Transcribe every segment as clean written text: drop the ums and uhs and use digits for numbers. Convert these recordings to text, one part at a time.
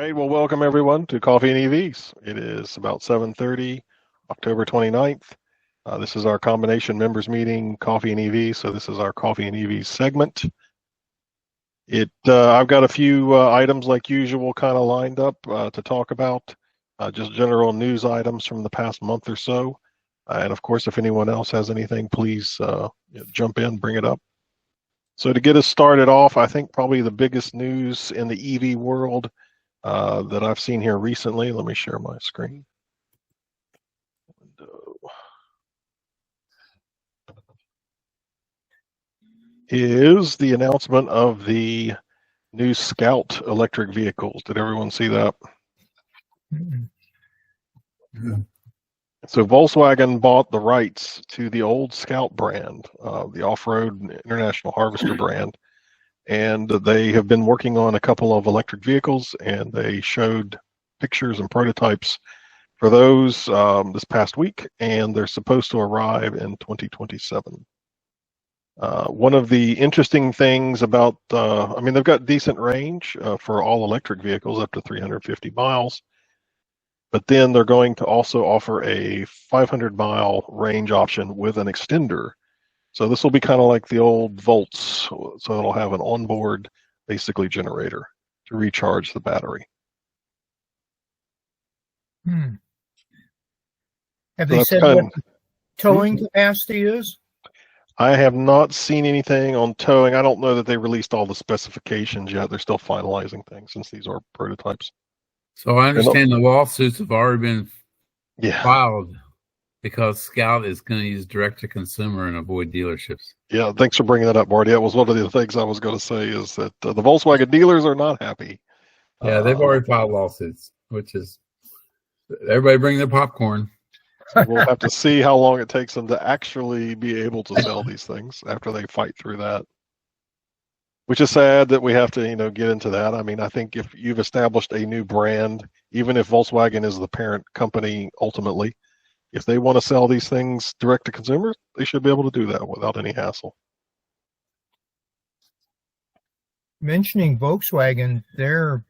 right, well, welcome everyone to Coffee and EVs. It is about 7:30, October 29th. This is our combination members meeting, Coffee and EVs. So this is our Coffee and EVs segment. I've got a few items like usual kind of lined up to talk about, just general news items from the past month or so. And of course, if anyone else has anything, please jump in, bring it up. So to get us started off, I think probably the biggest news in the EV world that I've seen here recently. Let me share my screen. Is the announcement of the new Scout electric vehicles. Did everyone see that? Mm-hmm. So Volkswagen bought the rights to the old Scout brand, the off-road International Harvester brand, and they have been working on a couple of electric vehicles, and they showed pictures and prototypes for those this past week, and they're supposed to arrive in 2027. One of the interesting things about, they've got decent range for all electric vehicles up to 350 miles, but then they're going to also offer a 500-mile range option with an extender. So this will be kind of like the old Volts, so it'll have an onboard, basically, generator to recharge the battery. Have they said what the towing capacity is? I have not seen anything on towing. I don't know that they released all the specifications yet. They're still finalizing things since these are prototypes. So I understand the lawsuits have already been filed because Scout is going to use direct-to-consumer and avoid dealerships. Yeah, thanks for bringing that up, Marty. That was one of the things I was going to say is that the Volkswagen dealers are not happy. Yeah, they've already filed lawsuits, which is everybody bring their popcorn. We'll have to see how long it takes them to actually be able to sell these things after they fight through that. Which is sad that we have to, get into that. I mean, I think if you've established a new brand, even if Volkswagen is the parent company ultimately, if they want to sell these things direct to consumers, they should be able to do that without any hassle. Mentioning Volkswagen, they're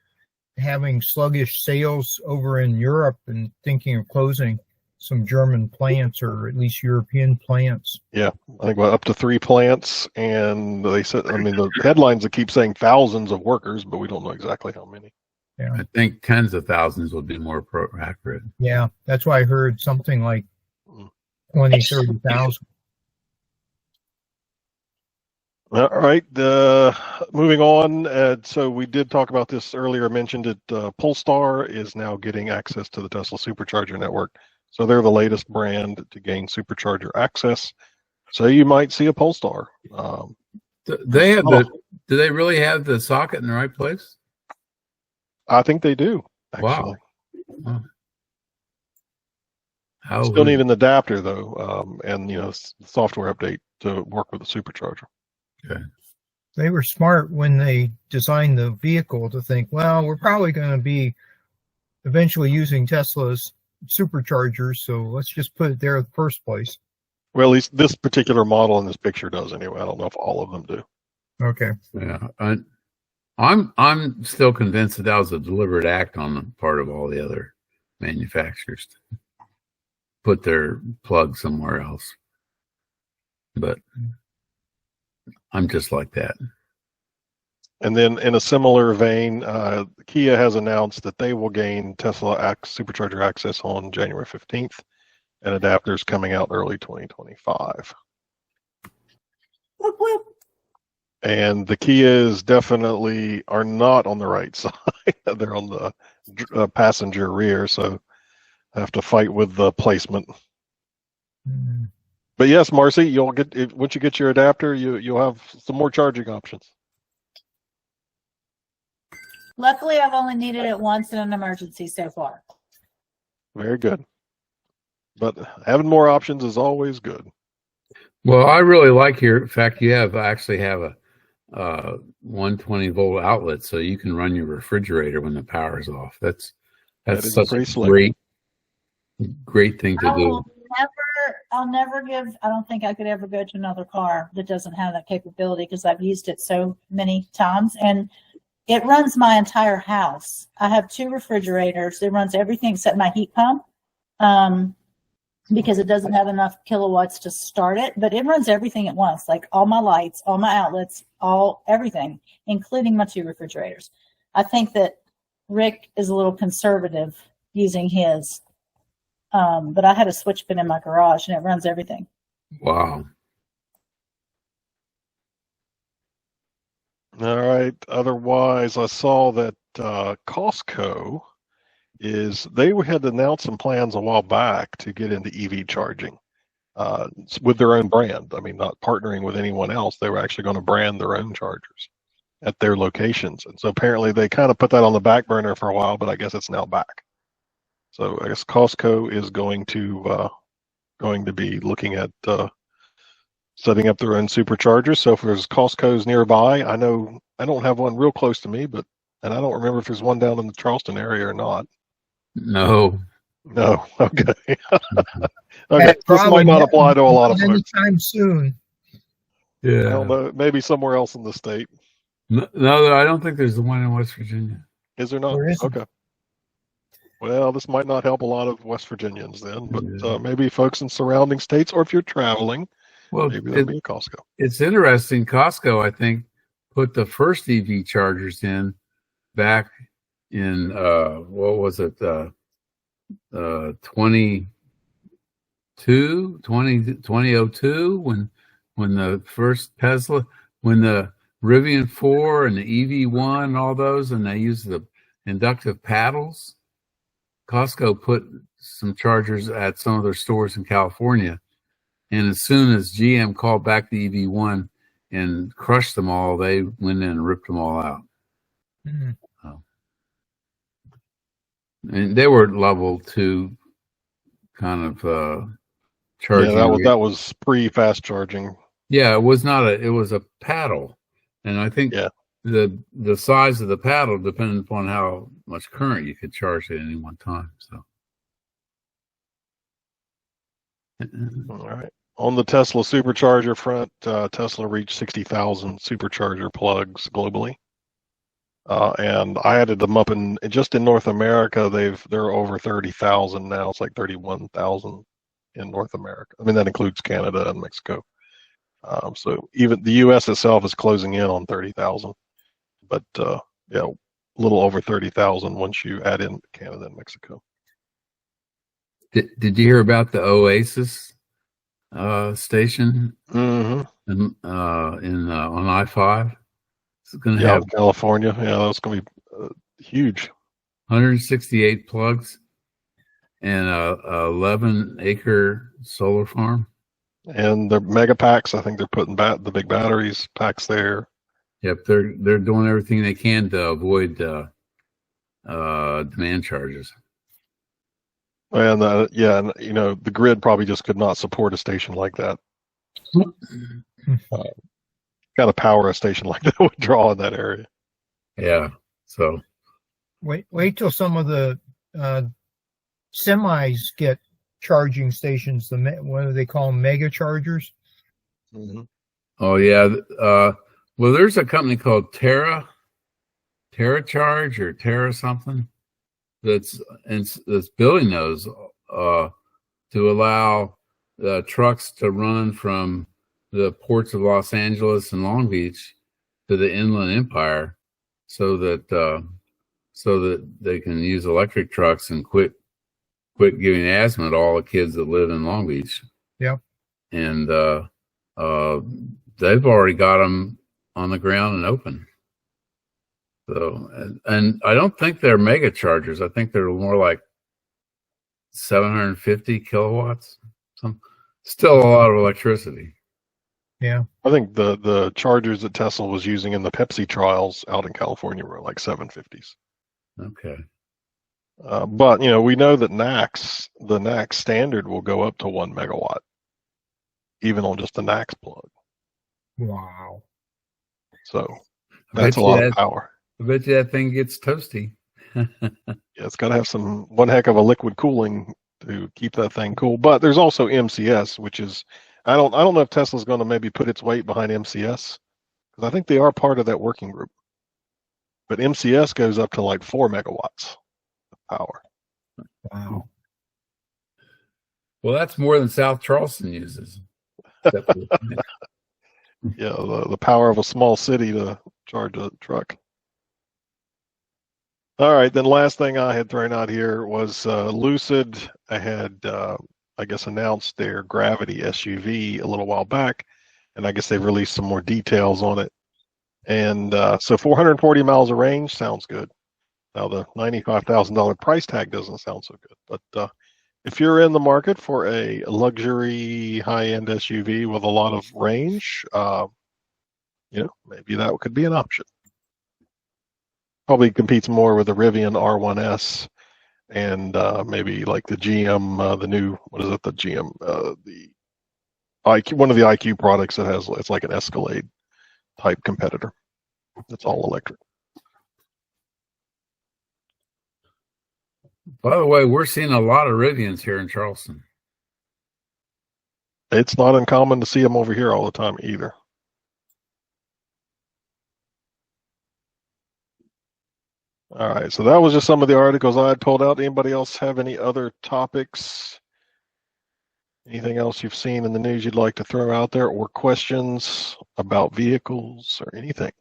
having sluggish sales over in Europe and thinking of closing some German plants or at least European plants. Yeah, I think up to 3 plants, and they said, the headlines that keep saying thousands of workers, but we don't know exactly how many. Yeah, I think tens of thousands would be more accurate. Yeah, that's why I heard something like 20, 30,000. All right, moving on. So we did talk about this earlier, mentioned that Polestar is now getting access to the Tesla supercharger network. So they're the latest brand to gain supercharger access. So you might see a Polestar. Do they really have the socket in the right place? I think they do, actually. Wow. Still need an adapter, though, and software update to work with the supercharger. Okay. They were smart when they designed the vehicle to think, well, we're probably going to be eventually using Tesla's superchargers, so let's just put it there in the first place. Well, at least this particular model in this picture does anyway. I don't know if all of them do. Okay. Yeah. I'm still convinced that was a deliberate act on the part of all the other manufacturers to put their plug somewhere else. But I'm just like that. And then in a similar vein, Kia has announced that they will gain Tesla supercharger access on January 15th, and adapters coming out early 2025. And the Kias definitely are not on the right side. They're on the passenger rear, so I have to fight with the placement. But yes, Marcy, you'll get once you get your adapter, you'll have some more charging options. Luckily, I've only needed it once in an emergency so far. Very good. But having more options is always good. Well, I really like your fact you actually have a 120-volt outlet, so you can run your refrigerator when the power is off. That's such a great thing to do. I'll never I don't think I could ever go to another car that doesn't have that capability because I've used it so many times. And it runs my entire house. I have 2 refrigerators. It runs everything except my heat pump. Because it doesn't have enough kilowatts to start it, but it runs everything at once, like all my lights, all my outlets, everything, including my 2 refrigerators. I think that Rick is a little conservative using his, but I had a switch pin in my garage and it runs everything. Wow. All right. Otherwise, I saw that Costco they had announced some plans a while back to get into EV charging with their own brand. I mean, not partnering with anyone else. They were actually going to brand their own chargers at their locations. And so apparently they kind of put that on the back burner for a while, but I guess it's now back. So I guess Costco is going to be looking at setting up their own superchargers. So if there's Costco's nearby, I know I don't have one real close to me, and I don't remember if there's one down in the Charleston area or not. No. No. Okay. Okay. This might not apply to a lot of folks. Anytime soon. Yeah. I don't know. Maybe somewhere else in the state. No, I don't think there's the one in West Virginia. Is there not? There isn't. Okay. Well, this might not help a lot of West Virginians then, but maybe folks in surrounding states, or if you're traveling, maybe there'll be a Costco. It's interesting. Costco, I think, put the first EV chargers in back in what was it, 2002 when the first Tesla, when the Rivian 4 and the EV1 and all those, and they used the inductive paddles. Costco put some chargers at some of their stores in California, and as soon as GM called back the EV1 and crushed them all, they went in and ripped them all out. Mm-hmm. And they were level 2 kind of charging. Yeah, that was pre-fast charging. Yeah, it was a paddle, and I think the size of the paddle depended upon how much current you could charge at any one time. So, all right. On the Tesla supercharger front, Tesla reached 60,000 supercharger plugs globally. And I added them up just in North America, they're over 30,000 now. It's like 31,000 in North America. I mean, that includes Canada and Mexico. So even the U.S. itself is closing in on 30,000, but a little over 30,000 once you add in Canada and Mexico. Did you hear about the Oasis station on I-5? It's going to have California. Yeah, that's going to be huge. 168 plugs and a 11-acre solar farm. And the mega packs, I think they're putting the big batteries packs there. Yep, they're doing everything they can to avoid demand charges. And and the grid probably just could not support a station like that. Kind of power a station like that would draw in that area. Yeah. So wait till some of the semis get charging stations. What do they call them? Mega chargers. Mm-hmm. Oh yeah. Well, there's a company called Terra Charge or Terra something that's building those to allow the trucks to run from the ports of Los Angeles and Long Beach to the Inland Empire, so that they can use electric trucks and quit giving asthma to all the kids that live in Long Beach. Yeah, and they've already got them on the ground and open. So, and I don't think they're mega chargers. I think they're more like 750 kilowatts. Still a lot of electricity. Yeah, I think the chargers that Tesla was using in the Pepsi trials out in California were like 750s. Okay. But we know that the NACS standard will go up to 1 megawatt, even on just the NACS plug. Wow. So that's a lot of power. I bet you that thing gets toasty. Yeah, it's got to have one heck of a liquid cooling to keep that thing cool. But there's also MCS, which is I don't know if Tesla's going to maybe put its weight behind MCS, because I think they are part of that working group. but MCS goes up to like 4 megawatts of power. Wow. Well, that's more than South Charleston uses. Yeah, the power of a small city to charge a truck. All right, then last thing I had thrown out here was Lucid. I had, I guess, announced their Gravity SUV a little while back, and I guess they've released some more details on it. And so 440 miles of range sounds good. Now the $95,000 price tag doesn't sound so good, but if you're in the market for a luxury high-end SUV with a lot of range, maybe that could be an option. Probably competes more with the Rivian R1S and maybe like the GM, the new, what is it, the GM, the IQ, one of the IQ products that has, it's like an Escalade type competitor. It's all electric. By the way, we're seeing a lot of Rivians here in Charleston. It's not uncommon to see them over here all the time either. All right, so that was just some of the articles I had pulled out. Anybody else have any other topics? Anything else you've seen in the news you'd like to throw out there, or questions about vehicles or anything?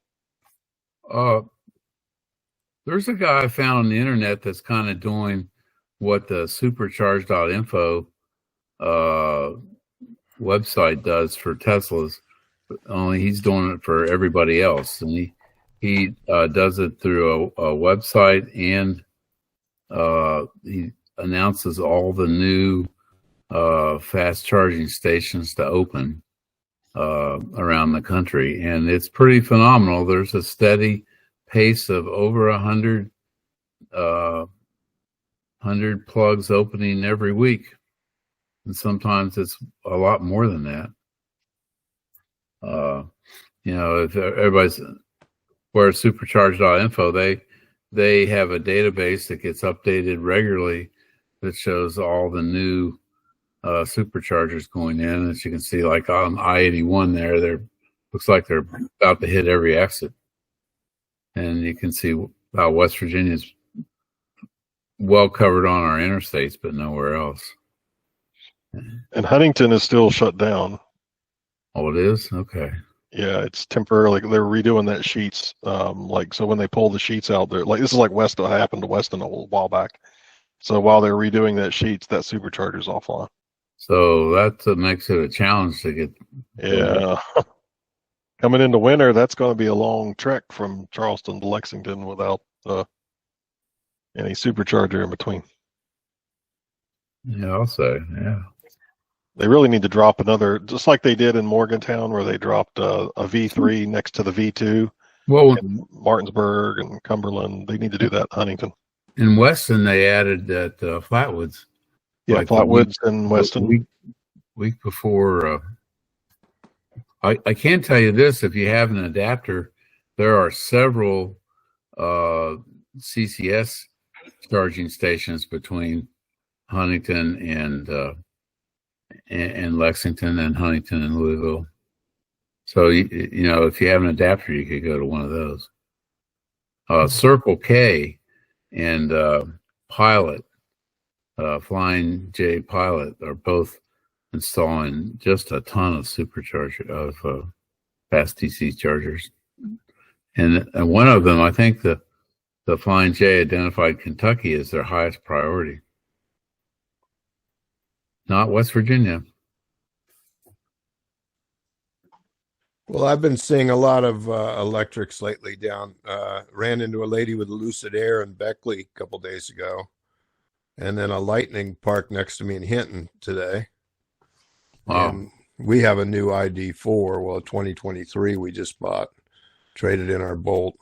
There's a guy I found on the internet that's kind of doing what the supercharge.info website does for Teslas, only he's doing it for everybody else. And he does it through a website, and he announces all the new fast charging stations to open around the country. And it's pretty phenomenal. There's a steady pace of over 100 plugs opening every week, and sometimes it's a lot more than that. If everybody's where supercharge.info, they have a database that gets updated regularly that shows all the new superchargers going in. As you can see, like on I-81 there looks like they're about to hit every exit. And you can see how West Virginia is well covered on our interstates, but nowhere else. And Huntington is still shut down. Oh, it is? Okay. Yeah, it's temporarily. They're redoing that sheets. So when they pull the sheets out, they're like, this is like happened to Weston a while back. So while they're redoing that sheets, that supercharger's offline. So that makes it a challenge to get. Yeah. Coming into winter, that's going to be a long trek from Charleston to Lexington without any supercharger in between. Yeah, I'll say, yeah. They really need to drop another, just like they did in Morgantown, where they dropped a V3 next to the V2. Well, in Martinsburg and Cumberland, they need to do that in Huntington. In Weston, they added that Flatwoods. Yeah, like Flatwoods and Weston. Week before. I can tell you this: if you have an adapter, there are several CCS charging stations between Huntington and Lexington, and Huntington and Louisville. So if you have an adapter, you could go to one of those. Circle K and Pilot, Flying J Pilot, are both installing just a ton of supercharger of fast DC chargers, and one of them, I think the Flying J, identified Kentucky as their highest priority, not West Virginia. Well, I've been seeing a lot of electrics lately down. Ran into a lady with a Lucid Air in Beckley a couple days ago, and then a Lightning parked next to me in Hinton today. Wow. And we have a new ID4, well, 2023 we just bought, traded in our Bolt.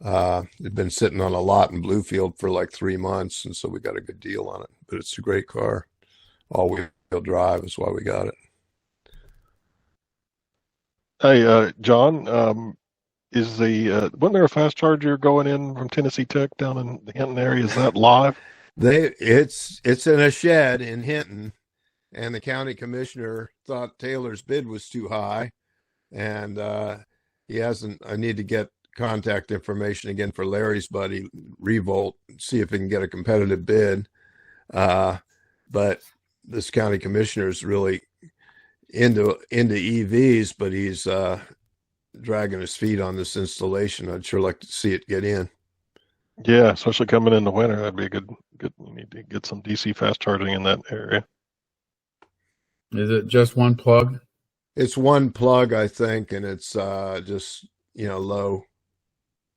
It'd been sitting on a lot in Bluefield for like 3 months, and so we got a good deal on it. But it's a great car. All-wheel drive is why we got it. Hey, John, wasn't there a fast charger going in from Tennessee Tech down in the Hinton area? Is that live? It's in a shed in Hinton, and the county commissioner thought Taylor's bid was too high, and I need to get contact information again for Larry's buddy, Revolt, see if he can get a competitive bid. But this county commissioner is really into EVs, but he's dragging his feet on this installation. I'd sure like to see it get in. Yeah, especially coming in the winter, that'd be a good. You need to get some DC fast charging in that area. Is it just one plug? It's one plug, I think, and it's just low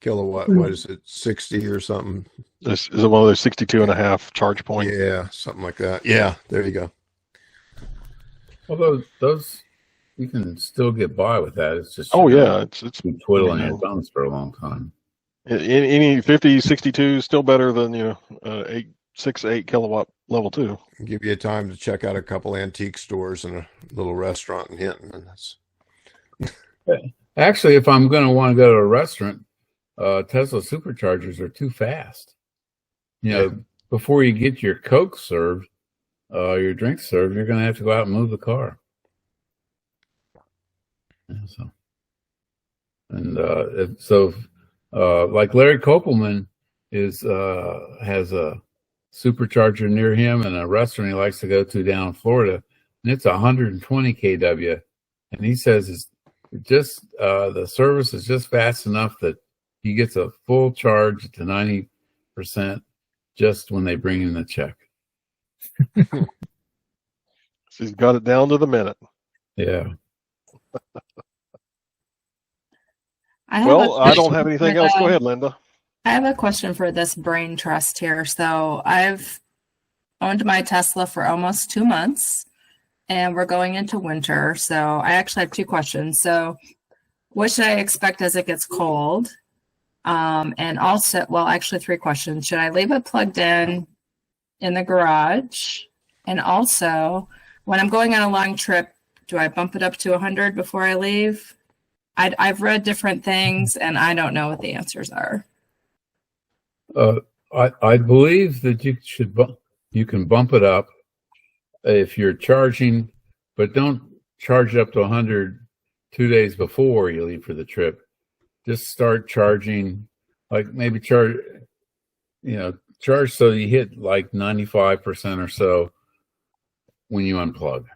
kilowatt. What is it, 60 or something? This is it one of those 62.5 charge points? Yeah, something like that. Yeah, there you go. Well, those you can still get by with that. It's just it's been twiddling your thumbs for a long time. Any 50, 62 is still better than 6, 8 kilowatt level 2. Give you time to check out a couple antique stores and a little restaurant in Hinton. And that's... Actually, if I'm going to want to go to a restaurant, Tesla superchargers are too fast. Before you get your Coke served, your drink served, you're going to have to go out and move the car. Like Larry Kopelman has a supercharger near him and a restaurant he likes to go to down in Florida, and it's 120 kW, and he says it's just the service is just fast enough that he gets a full charge to 90% just when they bring in the check. So he's got it down to the minute. Yeah. I don't have anything else. Go ahead, Linda. I have a question for this brain trust here. So I've owned my Tesla for almost 2 months, and we're going into winter. So I actually have 2 questions. So what should I expect as it gets cold? And also, well, actually 3 questions. Should I leave it plugged in the garage? And also, when I'm going on a long trip, do I bump it up to 100 before I leave? I've read different things, and I don't know what the answers are. I believe that you can bump it up if you're charging, but don't charge it up to 100 2 days before you leave for the trip. Just start charging, like maybe charge so you hit like 95% or so when you unplug.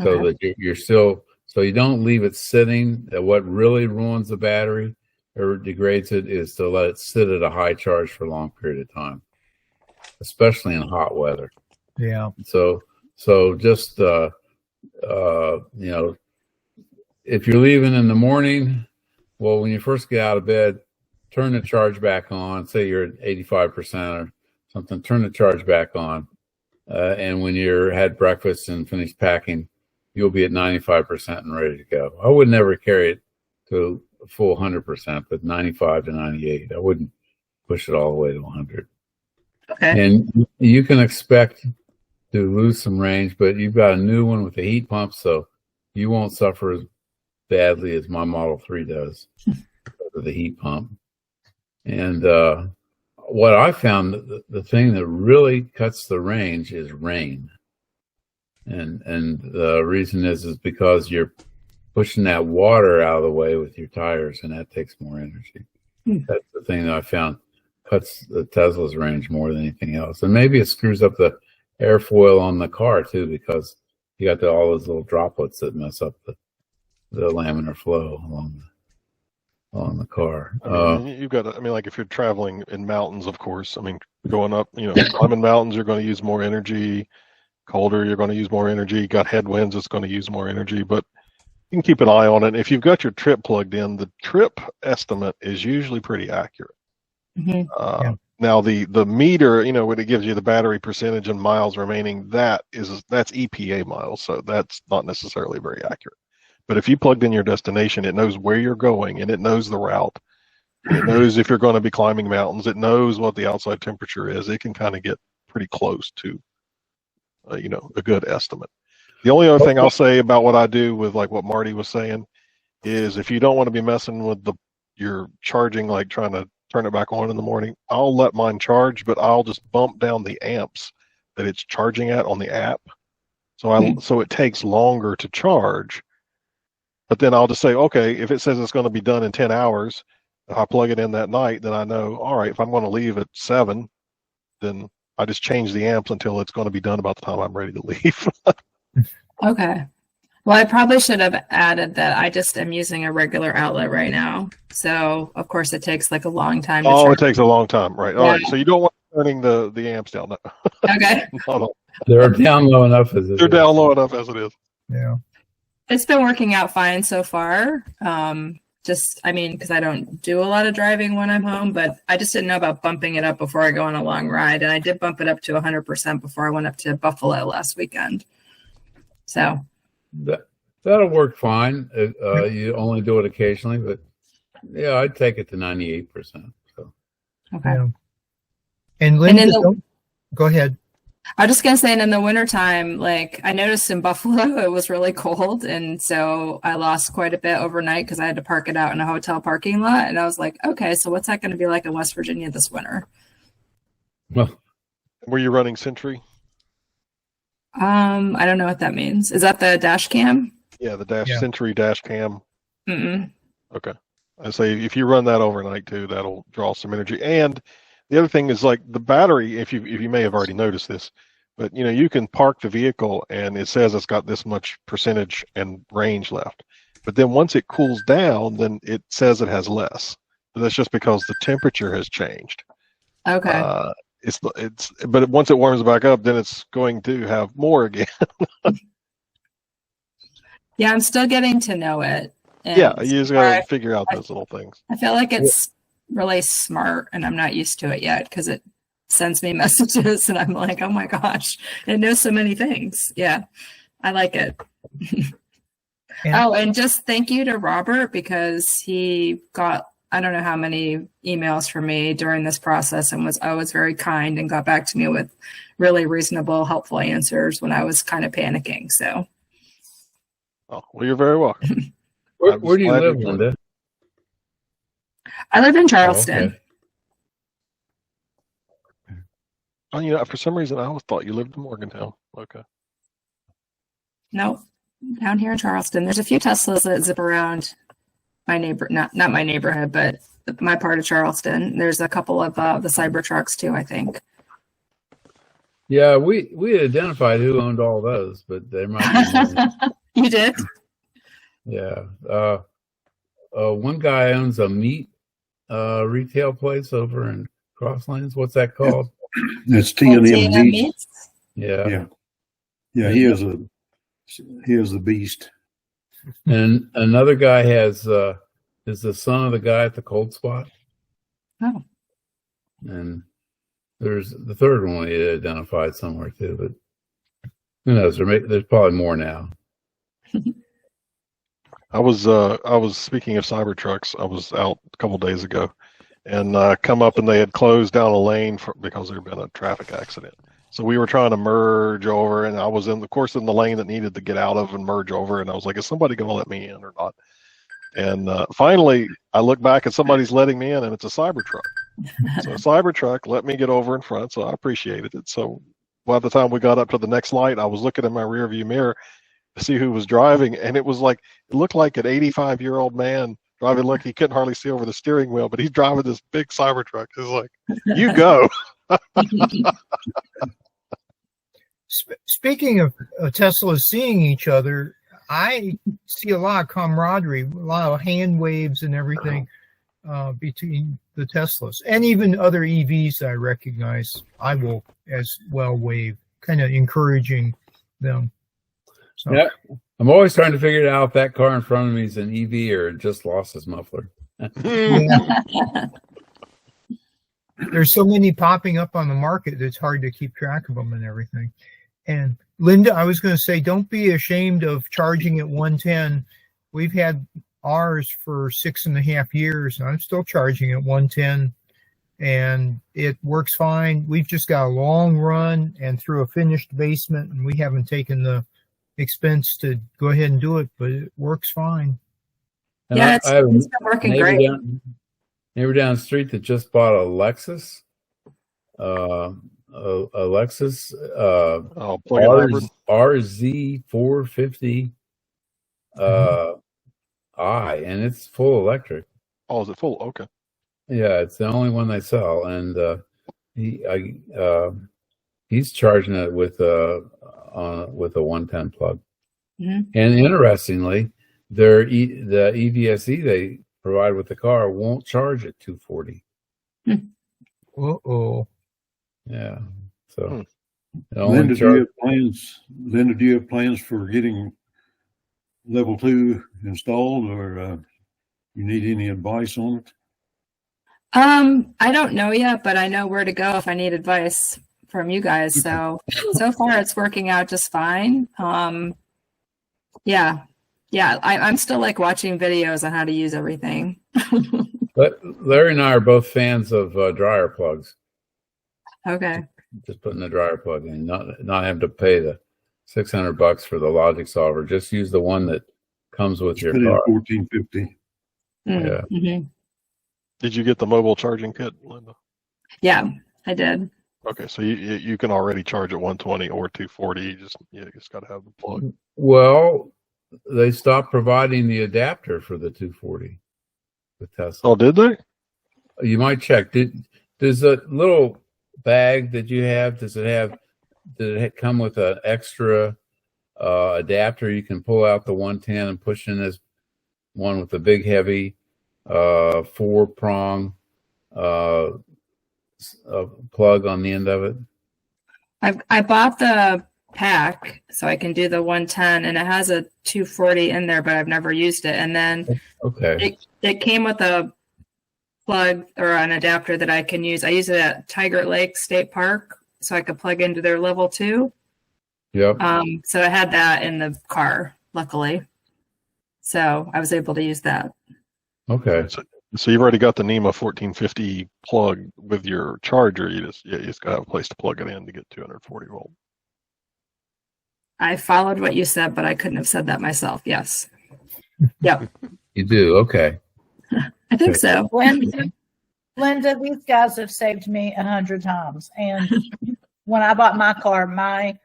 So that you're still, so you don't leave it sitting. What really ruins the battery or degrades it is to let it sit at a high charge for a long period of time, especially in hot weather. Yeah. So just, if you're leaving in the morning, well, when you first get out of bed, turn the charge back on. Say you're at 85% or something, turn the charge back on. And when you're had breakfast and finished packing, you'll be at 95% and ready to go. I would never carry it to a full 100%, but 95 to 98. I wouldn't push it all the way to 100. Okay. And you can expect to lose some range, but you've got a new one with a heat pump, so you won't suffer as badly as my Model 3 does because of the heat pump. And what I found, the thing that really cuts the range is rain. And the reason is because you're pushing that water out of the way with your tires, and that takes more energy. That's the thing that I found cuts the Tesla's range more than anything else. And maybe it screws up the airfoil on the car too, because you got all those little droplets that mess up the laminar flow along the car. You've got like if you're traveling in mountains, of course, going up, climbing mountains, you're going to use more energy. Colder, you're going to use more energy. Got headwinds, it's going to use more energy, but you can keep an eye on it. If you've got your trip plugged in, the trip estimate is usually pretty accurate. Mm-hmm. Now the meter, when it gives you the battery percentage and miles remaining, that's EPA miles, so that's not necessarily very accurate. But if you plugged in your destination, it knows where you're going and it knows the route. It knows if you're going to be climbing mountains. It knows what the outside temperature is. It can kind of get pretty close to, a good estimate. The only other thing I'll say about what I do with like what Marty was saying is if you don't want to be messing with your charging, like trying to turn it back on in the morning, I'll let mine charge, but I'll just bump down the amps that it's charging at on the app. So it takes longer to charge. But then I'll just say, okay, if it says it's going to be done in 10 hours, If I plug it in that night, then I know, all right, if I'm going to leave at 7, then I just change the amps until it's going to be done about the time I'm ready to leave. Okay. Well, I probably should have added that I just am using a regular outlet right now. So, of course, it takes like a long time to Oh, charge. it takes a long time, right? All right, so you don't want turning the amps down. No. Okay. Not all. They're down low enough as it They're is. down low enough as it is. Yeah. It's been working out fine so far. Because I don't do a lot of driving when I'm home, but I just didn't know about bumping it up before I go on a long ride. And I did bump it up to 100% before I went up to Buffalo last weekend. So That'll work fine. You only do it occasionally, but yeah, I'd take it to 98%. So. okay. Yeah. And Linda, go ahead. I was just gonna say, and in the wintertime, like I noticed in Buffalo, it was really cold, and so I lost quite a bit overnight because I had to park it out in a hotel parking lot. And I was like, okay, so what's that going to be like in West Virginia this winter? Well, Were you running Sentry? I don't know what that means. Is that the dash cam? Yeah, the Yeah. Sentry dash cam. Mm-mm. Okay. I say if you run that overnight too, that'll draw some energy. And the other thing is like the battery, if you may have already noticed this, but you can park the vehicle and it says it's got this much percentage and range left. But then once it cools down, then it says it has less. But that's just because the temperature has changed. Okay. But once it warms back up, then it's going to have more again. Yeah, I'm still getting to know it. And Yeah, you just gotta figure out those little things. I feel like it's really smart, and I'm not used to it yet because it sends me messages, and I'm like, oh my gosh, it knows so many things. Yeah, I like it. And just thank you to Robert because he got I don't know how many emails from me during this process and was always very kind and got back to me with really reasonable, helpful answers when I was kind of panicking. So. Oh, well, you're very welcome. where do you live, Linda? I live in Charleston. Oh, for some reason, I always thought you lived in Morgantown. Okay. No, down here in Charleston. There's a few Teslas that zip around my not my neighborhood, but my part of Charleston. There's a couple of the Cybertrucks too, I think. Yeah, we identified who owned all those, but there might be You did? Yeah. One guy owns a meat retail place over in Crosslanes. What's that called? It's T&M Meats. Meats? Yeah. Yeah. He is the beast. And another guy is the son of the guy at the Cold Spot. Oh. And there's the third one we identified somewhere too, but who knows? There's probably more now. I was speaking of Cybertrucks. I was out a couple days ago, and come up and they had closed down a lane because there had been a traffic accident. So we were trying to merge over, and I was in the lane that needed to get out of and merge over, and I was like, is somebody going to let me in or not? And finally, I look back and somebody's letting me in, and it's a Cybertruck. So a Cybertruck let me get over in front, so I appreciated it. So by the time we got up to the next light, I was looking in my rearview mirror to see who was driving, and it looked like an 85-year-old man driving. Look, he couldn't hardly see over the steering wheel, but he's driving this big Cybertruck. It's like, you go. Speaking of Teslas seeing each other, I see a lot of camaraderie, a lot of hand waves and everything between the Teslas and even other EVs I recognize. I will as well wave, kind of encouraging them. So. Yeah, I'm always trying to figure out if that car in front of me is an EV or just lost his muffler. There's so many popping up on the market, it's hard to keep track of them and everything. And Linda, I was going to say, don't be ashamed of charging at 110. We've had ours for 6.5 years, and I'm still charging at 110, and it works fine. We've just got a long run and through a finished basement, and we haven't taken the expense to go ahead and do it, but it works fine. And Yeah, I have it's been working great. Neighbor down the street that just bought a Lexus. A Lexus RZ450 I, and it's full electric. Oh, is it full? Okay. Yeah, it's the only one they sell, and he's charging it with a 110 plug. Mhm. And interestingly, the EVSE they provide with the car won't charge at 240. Uh-oh. Yeah, so Hmm. it only charge. Linda, do you have plans for getting level 2 installed, or you need any advice on it? I don't know yet, but I know where to go if I need advice from you guys. So far it's working out just fine. Yeah. I'm still like watching videos on how to use everything. But Larry and I are both fans of dryer plugs. Okay. Just putting the dryer plug in, not having to pay the $600 for the logic solver. Just use the one that comes with your Put in car. $14.50. Yeah. Mm-hmm. Did you get the mobile charging kit, Linda? Yeah, I did. Okay, so you can already charge at 120 or 240. You just got to have the plug. Well, they stopped providing the adapter for the 240 with Tesla. Oh, did they? You might check. Does a little bag that you have? Did it come with an extra adapter? You can pull out the 110 and push in this one with the big heavy 4-prong plug on the end of it. I bought the pack so I can do the 110, and it has a 240 in there, but I've never used it. And then it came with a plug or an adapter that I can use. I use it at Tiger Lake State Park, so I could plug into their level 2. Yep. So I had that in the car, luckily. So I was able to use that. Okay. So you've already got the NEMA 1450 plug with your charger. You just got to have a place to plug it in to get 240 volt. I followed what you said, but I couldn't have said that myself. Yes. Yep. You do? Okay. I think so. Linda, these guys have saved me 100 times. And when I bought my car, my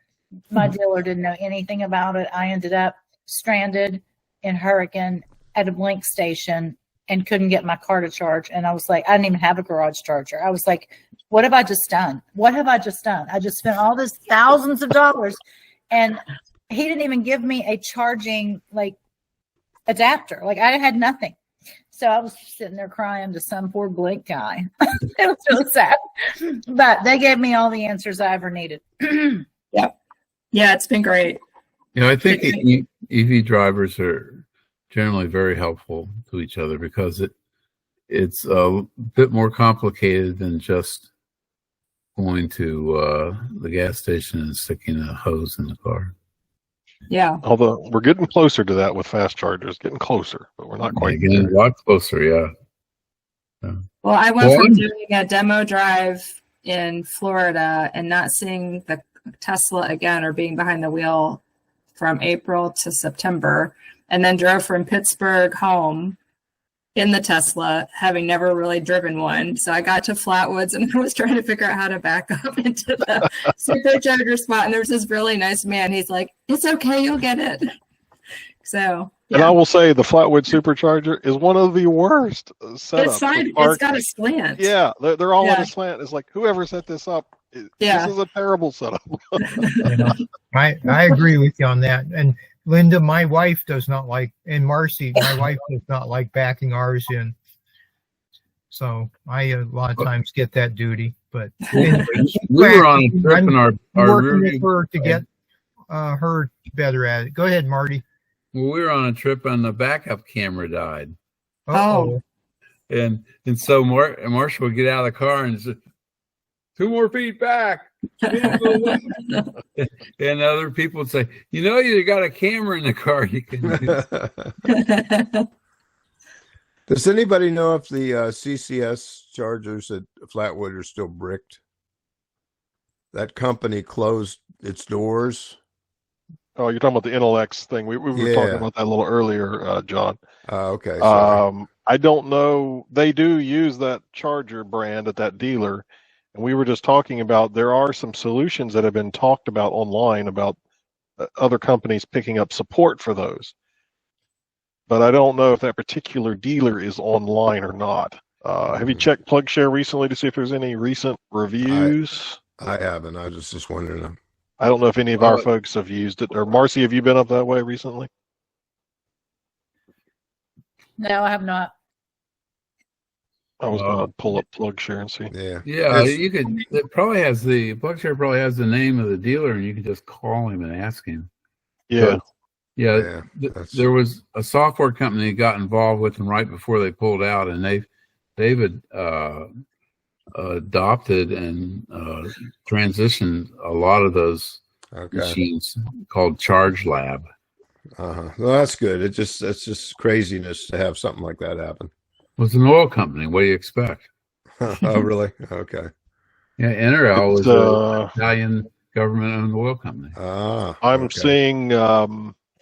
dealer didn't know anything about it. I ended up stranded in Hurricane at a Blink station and couldn't get my car to charge. And I was like, I didn't even have a garage charger. I was like, what have I just done? What have I just done? I just spent all this thousands of dollars, and he didn't even give me a charging adapter. I had nothing. So I was sitting there crying to some poor Blink guy. It was really sad. But they gave me all the answers I ever needed. Yep. Yeah, it's been great. I think EV drivers are generally very helpful to each other because it's a bit more complicated than just going to the gas station and sticking a hose in the car. Yeah. Although we're getting closer to that with fast chargers, getting closer, but we're not quite getting a lot closer. Yeah. Well, I went from doing a demo drive in Florida and not seeing the Tesla again or being behind the wheel from April to September, and then drove from Pittsburgh home in the Tesla, having never really driven one. So I got to Flatwoods and I was trying to figure out how to back up into the supercharger spot. And there's this really nice man. He's like, it's okay, you'll get it. So, yeah. And I will say the Flatwood supercharger is one of the worst setups. It's fine. It's got a slant. Yeah, they're all on a slant. It's like, whoever set this up, this is a terrible setup. I agree with you on that. And Linda, my wife does not like, and Marcy, my wife does not like backing ours in. So I a lot of times get that duty. But anyway, we were on a trip in our working with her to get her better at it. Go ahead, Marty. Well, we were on a trip and the backup camera died. Oh. And so Marshall would get out of the car and say, 2 more feet back. And other people would say, you got a camera in the car. You can use. Does anybody know if the CCS chargers at Flatwood are still bricked? That company closed its doors. Oh, you're talking about the NLX thing. We were talking about that a little earlier, John. Okay. Sorry. I don't know. They do use that charger brand at that dealer. And we were just talking about there are some solutions that have been talked about online about other companies picking up support for those. But I don't know if that particular dealer is online or not. Have you checked PlugShare recently to see if there's any recent reviews? I haven't. I was just wondering. I don't know if any of our folks have used it. Or Marcy, have you been up that way recently? No, I have not. I was going to pull up PlugShare and see. Yeah. Yeah, you could. It probably has PlugShare probably has the name of the dealer, and you can just call him and ask him. Yeah. Yeah, there was a software company that got involved with them right before they pulled out, and they've adopted and transitioned a lot of those machines called Charge Lab. Well, that's good. That's just craziness to have something like that happen. Well, it's an oil company. What do you expect? Oh, really? Okay. Yeah, NRL is an Italian government-owned oil company. I'm seeing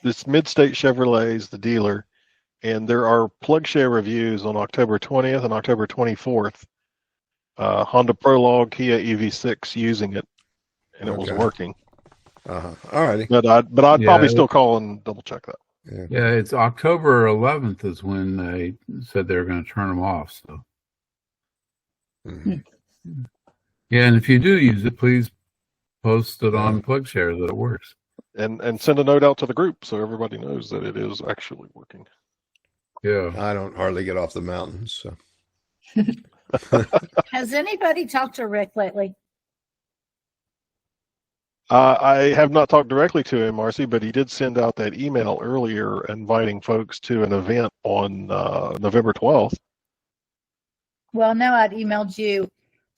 this Midstate Chevrolet is the dealer, and there are PlugShare reviews on October 20th and October 24th. Honda Prologue, Kia EV6 using it, and it was working. All righty. But I'd probably still call and double check that. Yeah, it's October 11th is when they said they were going to turn them off. So, yeah, and if you do use it, please post it on PlugShare that it works. And send a note out to the group so everybody knows that it is actually working. Yeah. I don't hardly get off the mountains, so. Has anybody talked to Rick lately? I have not talked directly to him, Marcy, but he did send out that email earlier inviting folks to an event on November 12th. Well, no, I'd emailed you.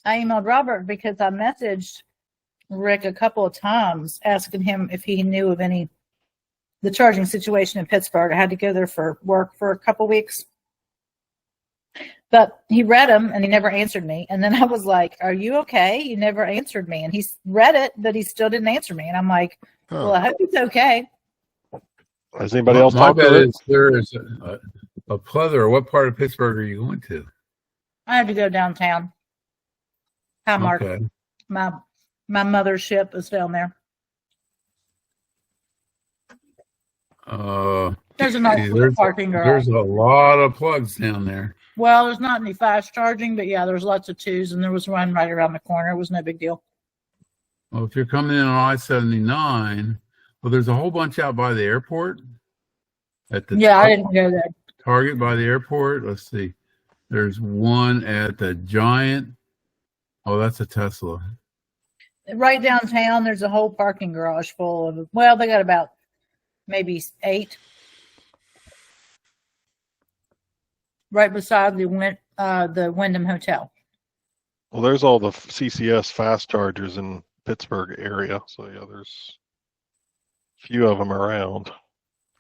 I emailed Robert because I messaged Rick a couple of times asking him if he knew of the charging situation in Pittsburgh. I had to go there for work for a couple weeks. But he read them and he never answered me. And then I was like, are you okay? You never answered me. And he read it, but he still didn't answer me. And I'm like, well, I hope he's okay. Has anybody else talked to him? There is a plethora. What part of Pittsburgh are you going to? I had to go downtown. Hi, Mark. Okay. My mothership is down there. There's a nice parking garage. There's a lot of plugs down there. Well, there's not any fast charging, but yeah, there's lots of twos, and there was one right around the corner. It was no big deal. Well, if you're coming in on I-79, well, there's a whole bunch out by the airport. I didn't go there. Target by the airport. Let's see. There's one at the Giant. Oh, that's a Tesla. Right downtown, there's a whole parking garage full of, well, they got about maybe 8. Right beside the Wyndham Hotel. Well, there's all the CCS fast chargers in Pittsburgh area. So, yeah, there's a few of them around.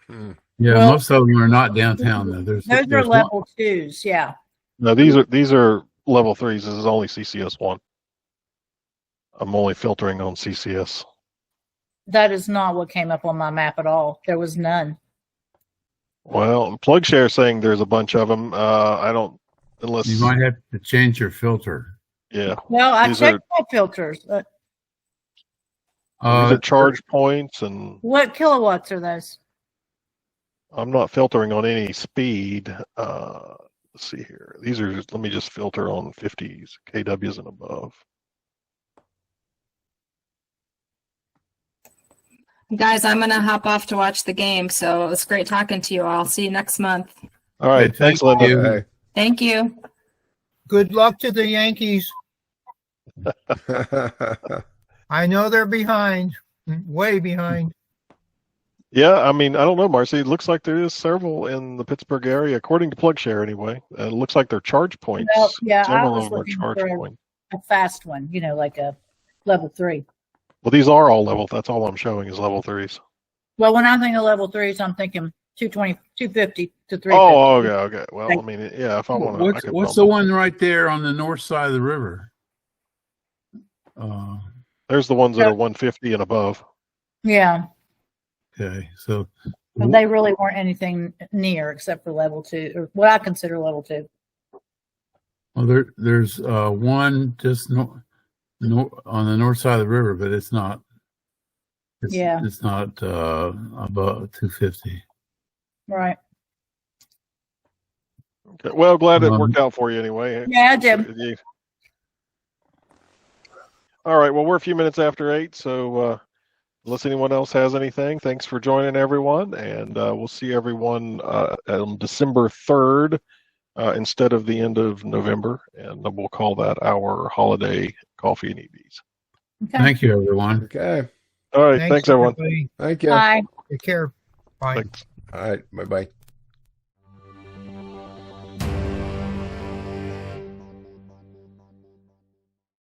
Yeah, well, most of them are not downtown, though. Those are level 2s, yeah. No, these are level 3s. This is only CCS 1. I'm only filtering on CCS. That is not what came up on my map at all. There was none. Well, PlugShare saying there's a bunch of them. I don't, unless you might have to change your filter. Yeah. Well, I checked my filters. These are charge points and. What kilowatts are those? I'm not filtering on any speed. Let's see here. These are. Let me just filter on 50s, kWs and above. Guys, I'm going to hop off to watch the game. So it was great talking to you all. I'll see you next month. All right. Thanks, Linda. Thank you. Good luck to the Yankees. I know they're behind, way behind. Yeah, I mean, I don't know, Marcy. It looks like there is several in the Pittsburgh area, according to PlugShare anyway. It looks like they're charge points. Well, yeah, several I was of them are looking charge for points. a fast one, like a level 3. Well, these are all level. That's all I'm showing is level 3s. Well, when I think of level 3s, I'm thinking 220, 250 to 350. Oh, okay. Well, I mean, yeah, if I want to. What's the one right there on the north side of the river? There's the ones that are 150 and above. Yeah. Okay, so. But they really weren't anything near except for level 2, or what I consider level 2. Well, there's one just on the north side of the river, but it's not. It's not above 250. Right. Well, glad it worked out for you anyway. Yeah, I did. All right. Well, we're a few minutes after 8, so unless anyone else has anything, thanks for joining, everyone, and we'll see everyone on December 3rd instead of the end of November, and we'll call that our holiday coffee and EVs. Okay. Thank you, everyone. Okay. All right. Thanks everyone. everybody. Thank you. Bye. Take care. Bye. Thanks. All right. Bye-bye.